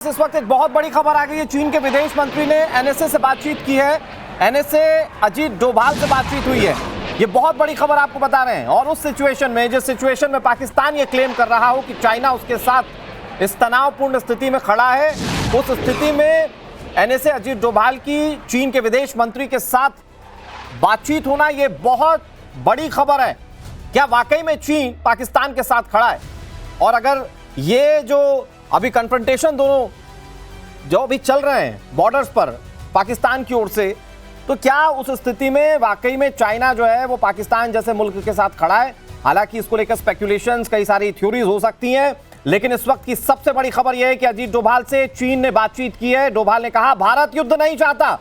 इस वक्त एक बहुत बड़ी खबर आ गई है। चीन के विदेश मंत्री ने एनएसए से बातचीत की है। एनएसए अजीत डोभाल से बातचीत हुई है। ये बहुत बड़ी खबर आपको बता रहे हैं। और उस सिचुएशन में, जिस सिचुएशन में पाकिस्तान ये क्लेम कर रहा हो कि चाइना उसके साथ इस तनावपूर्ण स्थिति में खड़ा है, उस स्थिति में एनएसए अजीत डोभाल की चीन के विदेश मंत्री के साथ बातचीत होना, ये बहुत बड़ी खबर है। क्या वाकई में चीन पाकिस्तान के साथ खड़ा है? और अगर ये जो अभी कन्फ्रंटेशन दोनों जो भी चल रहे हैं बॉर्डर्स पर पाकिस्तान की ओर से, तो क्या उस स्थिति में वाकई में चाइना जो है वो पाकिस्तान जैसे मुल्क के साथ खड़ा है? हालांकि इसको लेकर स्पेकुलेशंस, कई सारी थ्योरीज हो सकती हैं, लेकिन इस वक्त की सबसे बड़ी खबर यह है कि अजीत डोभाल से चीन ने बातचीत की है। डोभाल ने कहा, भारत युद्ध नहीं चाहता,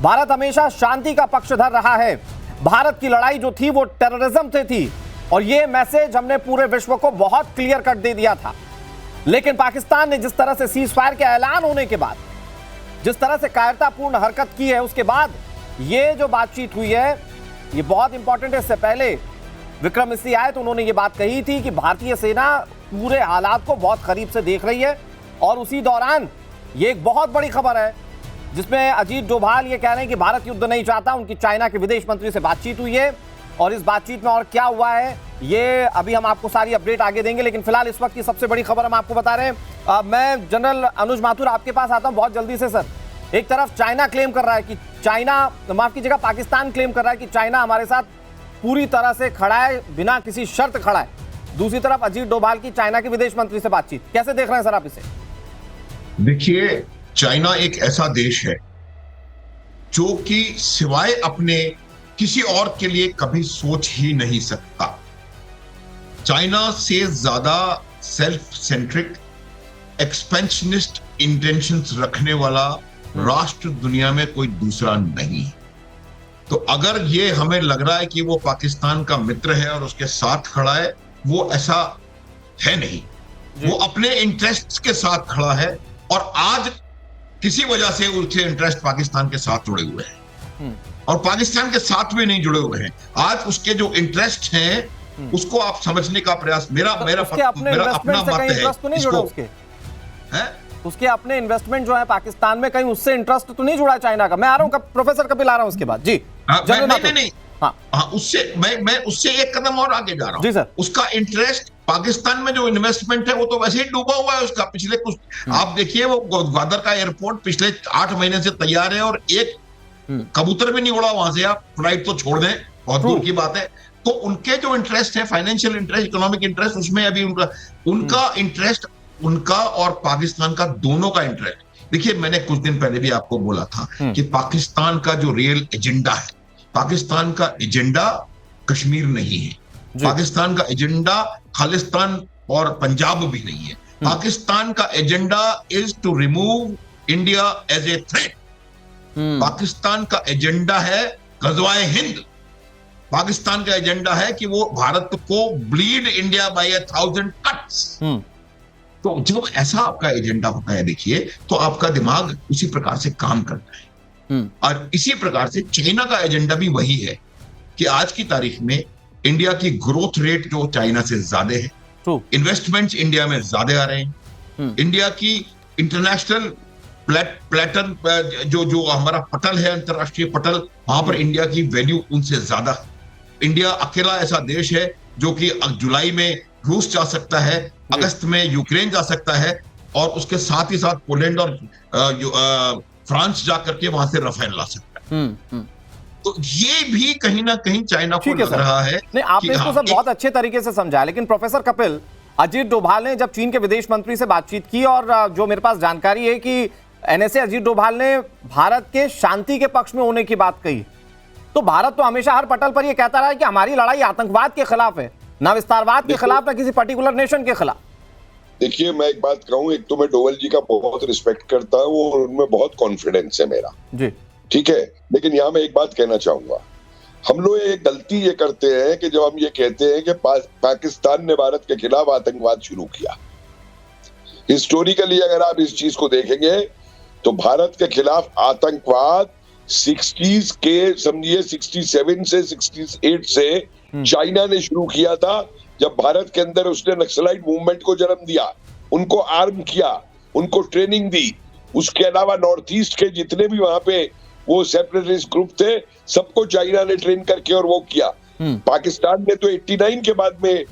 भारत हमेशा शांति का पक्षधर रहा है। भारत की लड़ाई जो थी वो टेररिज्म से थी, और ये मैसेज हमने पूरे विश्व को बहुत क्लियर कट दे दिया था। लेकिन पाकिस्तान ने जिस तरह से सीज फायर के ऐलान होने के बाद, जिस तरह से कायरतापूर्ण हरकत की है, उसके बाद ये जो बातचीत हुई है ये बहुत इंपॉर्टेंट है। इससे पहले विक्रम मिस्री आए तो उन्होंने ये बात कही थी कि भारतीय सेना पूरे हालात को बहुत करीब से देख रही है। और उसी दौरान ये एक बहुत बड़ी खबर है जिसमें अजीत डोभाल ये कह रहे हैं कि भारत युद्ध नहीं चाहता। उनकी चाइना के विदेश मंत्री से बातचीत हुई है, और इस बातचीत में और क्या हुआ है ये अभी हम आपको सारी अपडेट आगे देंगे। लेकिन फिलहाल इस वक्त की सबसे बड़ी खबर हम आपको बता रहे हैं। मैं जनरल अनुज माथुर आपके पास आता हूं बहुत जल्दी से। सर, एक तरफ चाइना क्लेम कर रहा है कि माफ कीजिएगा, पाकिस्तान क्लेम कर रहा है कि चाइना हमारे साथ पूरी तरह से खड़ा है, बिना किसी शर्त खड़ा है। दूसरी तरफ अजीत डोभाल की चाइना के विदेश मंत्री से बातचीत, कैसे देख रहे हैं सर आप इसे? देखिए, चाइना एक ऐसा देश है जो कि सिवाय अपने किसी और के लिए कभी सोच ही नहीं सकता। चाइना से ज्यादा सेल्फ सेंट्रिक, एक्सपेंशनिस्ट इंटेंशंस रखने वाला राष्ट्र दुनिया में कोई दूसरा नहीं। तो अगर ये हमें लग रहा है कि वो पाकिस्तान का मित्र है और उसके साथ खड़ा है, वो ऐसा है नहीं। वो अपने इंटरेस्ट के साथ खड़ा है, और आज किसी वजह से उसके इंटरेस्ट पाकिस्तान के साथ जुड़े हुए हैं, और पाकिस्तान के साथ भी नहीं जुड़े हुए हैं। आज उसके जो इंटरेस्ट हैं उसको आप समझने का प्रयास, मेरा अपना मत है इसको, उसके अपने इन्वेस्टमेंट जो है पाकिस्तान में, कहीं उससे इंटरेस्ट तो नहीं जुड़ा चाइना का? मैं आ रहा हूं, प्रोफेसर कपिल आ रहा हूं उसके बाद। जी नहीं, उससे मैं उससे एक कदम और आगे जा रहा हूं। जी सर, उसका इंटरेस्ट पाकिस्तान में जो इन्वेस्टमेंट है वो तो वैसे ही डूबा हुआ है उसका। पिछले कुछ आप देखिए, वो ग्वादर का एयरपोर्ट पिछले 8 महीने से तैयार है, और एक कबूतर भी नहीं उड़ा वहां से। आप फ्लाइट तो छोड़ दें, बहुत दूर की बात है। तो उनके जो इंटरेस्ट है, फाइनेंशियल इंटरेस्ट, इकोनॉमिक इंटरेस्ट, उसमें अभी उनका इंटरेस्ट, उनका और पाकिस्तान का दोनों का इंटरेस्ट। देखिए, मैंने कुछ दिन पहले भी आपको बोला था कि पाकिस्तान का जो रियल एजेंडा है, पाकिस्तान का एजेंडा कश्मीर नहीं है, पाकिस्तान का एजेंडा खालिस्तान और पंजाब भी नहीं है। पाकिस्तान का agenda is to remove India as a threat. Pakistan का एजेंडा है गजवाए हिंद। पाकिस्तान का एजेंडा है कि वो भारत को ब्लीड इंडिया बाय 1000 कट्स। तो जब ऐसा आपका एजेंडा होता है, देखिए, तो आपका दिमाग उसी प्रकार से काम करता है। और इसी प्रकार से चाइना का एजेंडा भी वही है कि आज की तारीख में इंडिया की ग्रोथ रेट जो चाइना से ज्यादा है, इन्वेस्टमेंट्स इंडिया में ज्यादा आ रहे हैं, इंडिया की इंटरनेशनल प्लेटर जो हमारा पटल है, अंतरराष्ट्रीय पटल, वहां पर इंडिया की वैल्यू उनसे ज्यादा। इंडिया अकेला ऐसा देश है जो कि जुलाई में रूस जा सकता है, अगस्त में यूक्रेन जा सकता है, और उसके साथ ही साथ पोलैंड और फ्रांस जा करके वहां से राफेल ला सकता है। तो ये भी कहीं ना कहीं चाइना को लग रहा है। नहीं, आपने इसको सब बहुत अच्छे तरीके से समझा। लेकिन प्रोफेसर कपिल, अजीत डोभाल ने जब चीन के विदेश मंत्री से बातचीत की, और जो मेरे पास जानकारी है कि एनएसए अजीत डोभाल ने भारत के शांति के पक्ष में होने की बात कही, तो भारत तो हमेशा हर पटल पर यह कहता रहा है कि हमारी लड़ाई आतंकवाद के खिलाफ है, ना विस्तारवाद के खिलाफ, ना किसी पर्टिकुलर नेशन के खिलाफ। देखिए, मैं एक बात कहूं, एक तो मैं डोभाल जी का बहुत रिस्पेक्ट करता हूं, वो उनमें बहुत कॉन्फिडेंस है मेरा, जी, ठीक है। लेकिन यहाँ मैं एक बात कहना चाहूंगा, हम लोग एक गलती ये करते हैं कि जब हम ये कहते हैं कि पाकिस्तान ने भारत के खिलाफ आतंकवाद शुरू किया, हिस्टोरिकली अगर आप इस चीज को देखेंगे तो भारत के खिलाफ आतंकवाद 60s के, समझिए 67 से 68 से चाइना ने शुरू किया था, जब भारत के अंदर उसने नक्सलाइट मूवमेंट को जन्म दिया, उनको आर्म किया, उनको ट्रेनिंग दी। उसके अलावा नॉर्थ ईस्ट के जितने भी वहां पे वो सेपरेटिस्ट ग्रुप थे, सबको चाइना ने ट्रेन करके और वो किया। पाकिस्तान ने तो 89 के बाद में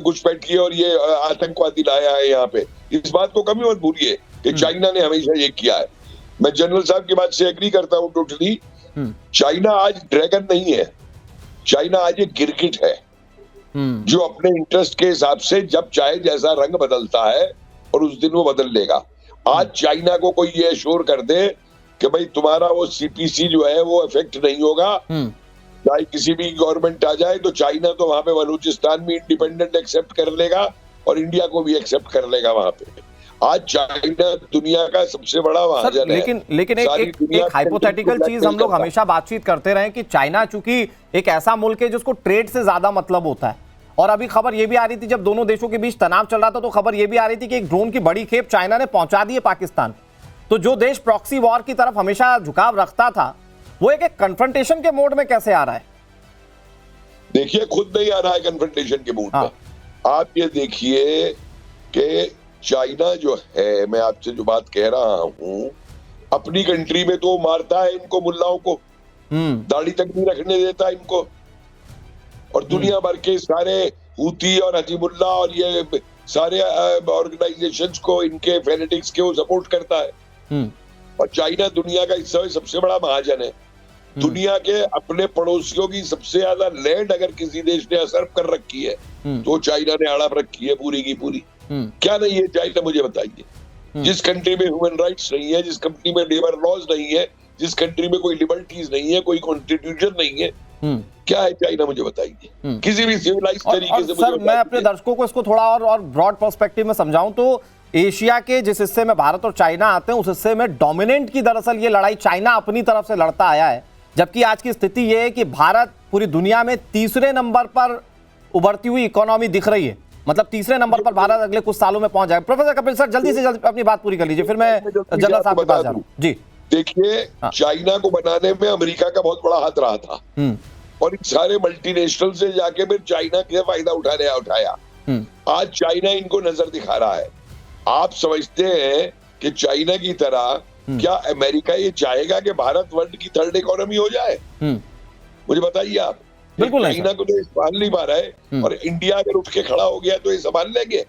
घुसपैठ की और ये आतंकवादी लाया है यहाँ पे। इस बात को कभी मत भूलिए कि चाइना ने हमेशा ये किया है। मैं जनरल साहब की बात से एग्री करता हूँ टोटली। चाइना आज ड्रैगन नहीं है, चाइना आज एक गिरगिट है जो अपने इंटरेस्ट के हिसाब से जब चाहे जैसा रंग बदलता है और उस दिन वो बदल लेगा। आज चाइना को कोई ये एश्योर कर दे कि भाई तुम्हारा वो सीपीसी जो है वो इफेक्ट नहीं होगा, चाहे किसी भी गवर्नमेंट आ जाए, तो चाइना तो वहां पे बलूचिस्तान भी इंडिपेंडेंट एक्सेप्ट कर लेगा और इंडिया को भी एक्सेप्ट कर लेगा वहां पे। आज चाइना दुनिया का सबसे बड़ा महाजन है। लेकिन एक हाइपोथेटिकल चीज हम लोग हमेशा बातचीत करते रहे कि चाइना चूंकि एक ऐसा मुल्क है जिसको ट्रेड से ज्यादा मतलब होता है, और अभी खबर ये भी आ रही थी जब दोनों देशों के बीच तनाव चल रहा था तो खबर ये भी आ रही थी कि एक ड्रोन की बड़ी खेप चाइना ने पहुंचा दी है पाकिस्तान। तो जो देश प्रॉक्सी वॉर की तरफ हमेशा झुकाव रखता था वो एक कन्फ्रंटेशन के मोड में कैसे आ रहा है? देखिए, खुद नहीं आ रहा है कन्फ्रंटेशन के मोड में। आप ये देखिए कि चाइना जो है, मैं आपसे जो बात कह रहा हूं, अपनी कंट्री में तो मारता है इनको, मुल्लाओं को दाढ़ी तक नहीं रखने देता इनको, और दुनिया भर के सारे हूती और हजीबुल्ला और ये सारे ऑर्गेनाइजेशंस को, इनके फेनेटिक्स के वो सपोर्ट करता है। और चाइना दुनिया का इस समय सबसे बड़ा महाजन है। दुनिया के अपने पड़ोसियों की सबसे ज्यादा लैंड अगर किसी देश ने असर कर रखी है तो चाइना ने हड़प रखी है पूरी की पूरी। क्या नहीं है चाइना, मुझे बताइए। जिस कंट्री में ह्यूमन राइट्स नहीं है, जिस कंट्री में लेबर लॉज नहीं है, जिस कंट्री में कोई लिबर्टीज नहीं है, कोई कॉन्स्टिट्यूशन नहीं है, क्या है चाइना, मुझे बताइए किसी भी सिविलाइज तरीके से। सर, मैं अपने दर्शकों को इसको थोड़ा और ब्रॉड पर्सपेक्टिव में समझाऊं तो एशिया के जिस हिस्से में भारत और चाइना आते हैं उस हिस्से में डोमिनेंट की दरअसल ये लड़ाई चाइना अपनी तरफ से लड़ता आया है, जबकि आज की स्थिति ये है कि भारत पूरी दुनिया में तीसरे नंबर पर उभरती हुई इकोनॉमी दिख रही है। मतलब तीसरे नंबर पर भारत अगले कुछ सालों में पहुंच जाएगा। प्रोफेसर कपिल सर, जल्दी से जल्दी अपनी बात पूरी कर लीजिए, फिर मैं जनरल साहब के पास जा रहा हूं। जी देखिए, चाइना को बनाने में अमेरिका का बहुत बड़ा हाथ रहा था और इन सारे मल्टीनेशनल से जाके फिर चाइना के फायदा उठाया। आज चाइना इनको नजर दिखा रहा है। आप समझते हैं कि चाइना की तरह क्या अमेरिका ये चाहेगा कि भारत वर्ल्ड की थर्ड इकोनॉमी हो जाए? मुझे बताइए आप। बिल्कुल नहीं। चाइना को तो संभाल नहीं पा रहा है और इंडिया अगर उठ के खड़ा हो गया तो ये संभाल लेंगे?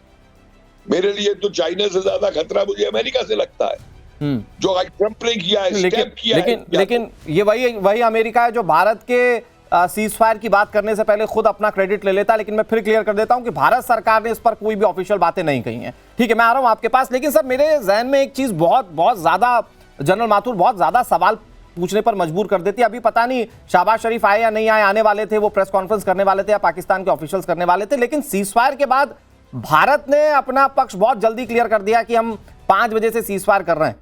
मेरे लिए तो चाइना से ज्यादा खतरा मुझे अमेरिका से लगता है, जो आज ट्रंप ने किया है, स्टेप किया है। लेकिन ये वही अमेरिका है जो भारत के सीज फायर की बात करने से पहले खुद अपना क्रेडिट ले लेता है। लेकिन मैं फिर क्लियर कर देता हूं कि भारत सरकार ने इस पर कोई भी ऑफिशियल बातें नहीं कही हैं। ठीक है, मैं आ रहा हूं आपके पास। लेकिन सर, मेरे जहन में एक चीज बहुत ज्यादा, जनरल माथुर, बहुत ज्यादा सवाल पूछने पर मजबूर कर देती है। अभी पता नहीं शहबाज शरीफ आए या नहीं आए, आने वाले थे, वो प्रेस कॉन्फ्रेंस करने वाले थे या पाकिस्तान के ऑफिशियल्स करने वाले थे, लेकिन सीज फायर के बाद भारत ने अपना पक्ष बहुत जल्दी क्लियर कर दिया कि हम 5 बजे से सीज फायर कर रहे हैं।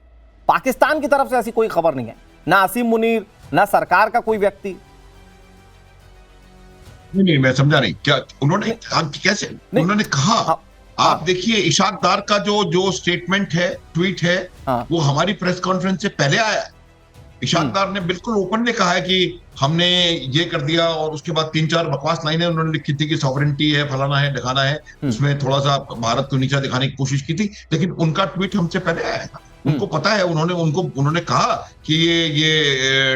पाकिस्तान की तरफ से ऐसी कोई खबर नहीं है, ना असीम मुनीर, ना सरकार का कोई व्यक्ति। नहीं, मैं समझा नहीं क्या उन्होंने कैसे उन्होंने कहा। आप देखिए, इशाक डार का जो स्टेटमेंट है, ट्वीट है, वो हमारी प्रेस कॉन्फ्रेंस से पहले आया है। इशाक डार ने बिल्कुल ओपन ने कहा है कि हमने ये कर दिया, और उसके बाद 3-4 बकवास लाइनें उन्होंने लिखी थी कि सॉवरेंटी है, फलाना है, ढकाना है, उसमें थोड़ा सा भारत को नीचा दिखाने की कोशिश की थी। लेकिन उनका ट्वीट हमसे पहले आया था, उनको पता है, उन्होंने कहा कि ये